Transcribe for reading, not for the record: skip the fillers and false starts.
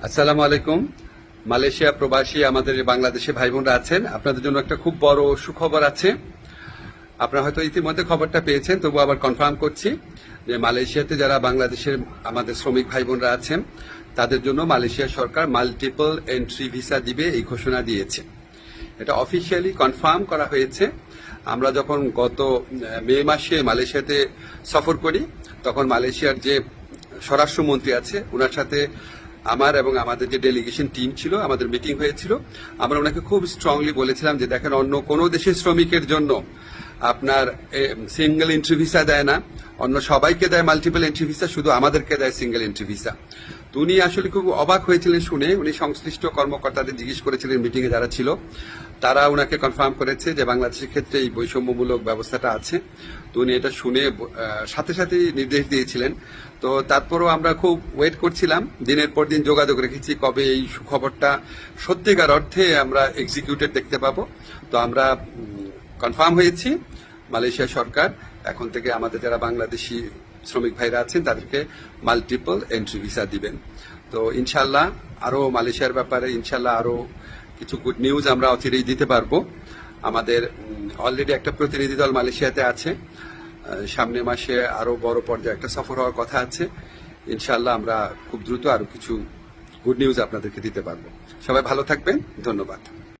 আসসালামু আলাইকুম। মালয়েশিয়া প্রবাসী আমাদের বাংলাদেশে ভাই বোনরা আছেন, আপনাদের জন্য একটা খুব বড় সুখবর আছে। আপনারা হয়তো ইতিমধ্যে খবরটা পেয়েছেন, তবু আবার কনফার্ম করছি যে মালয়েশিয়াতে যারা বাংলাদেশের আমাদের শ্রমিক ভাই বোনরা আছেন তাদের জন্য মালয়েশিয়া সরকার মাল্টিপল এন্ট্রি ভিসা দিবে এই ঘোষণা দিয়েছে। এটা অফিসিয়ালি কনফার্ম করা হয়েছে। আমরা যখন গত মে মাসে মালয়েশিয়াতে সফর করি তখন মালয়েশিয়ার যে স্বরাষ্ট্রমন্ত্রী আছে ওনার সাথে আমার এবং আমাদের যে ডেলিগেশন টিম ছিল আমাদের মিটিং হয়েছিল। আমরা ওনাকে খুব স্ট্রংলি বলেছিলাম যে দেখেন, অন্য কোনো দেশের শ্রমিকের জন্য আপনার সিঙ্গেল এন্ট্রি ভিসা দেয় না, অন্য সবাইকে দেয় মাল্টিপল এন্ট্রি ভিসা, শুধু আমাদেরকে দেয় সিঙ্গেল এন্ট্রি ভিসা। তো উনি আসলে খুব অবাক হয়েছিলেন শুনে। উনি সংশ্লিষ্ট কর্মকর্তাদের জিজ্ঞেস করেছিলেন, মিটিং এ যারা ছিল তারা উনাকে কনফার্ম করেছে যে বাংলাদেশের ক্ষেত্রে এই বৈষম্যমূলক ব্যবস্থাটা আছে। তো উনি এটা শুনে সাথে সাথে নির্দেশ দিয়েছিলেন। তো তারপরও আমরা খুব ওয়েট করছিলাম, দিনের পর দিন যোগাযোগ রেখেছি কবে এই সুখবরটা সত্যিকার অর্থে আমরা এক্সিকিউটেড দেখতে পাবো। তো আমরা কনফার্ম হয়েছি মালয়েশিয়া সরকার এখন থেকে আমাদের যারা বাংলাদেশি শ্রমিক ভাইরা আছেন তাদেরকে মাল্টিপল এন্ট্রি ভিসা দিবেন। তো ইনশাল্লাহ আরো মালয়েশিয়ার ব্যাপারে ইনশাল্লাহ আরো কিছু গুড নিউজ আমরা অচিরেই দিতে পারবো। আমাদের অলরেডি একটা প্রতিনিধি দল মালয়েশিয়াতে আছে, সামনের মাসে আরো বড় পর্যায়ে একটা সফর হওয়ার কথা আছে। ইনশাল্লাহ আমরা খুব দ্রুত আরো কিছু গুড নিউজ আপনাদেরকে দিতে পারবো। সবাই ভালো থাকবেন, ধন্যবাদ।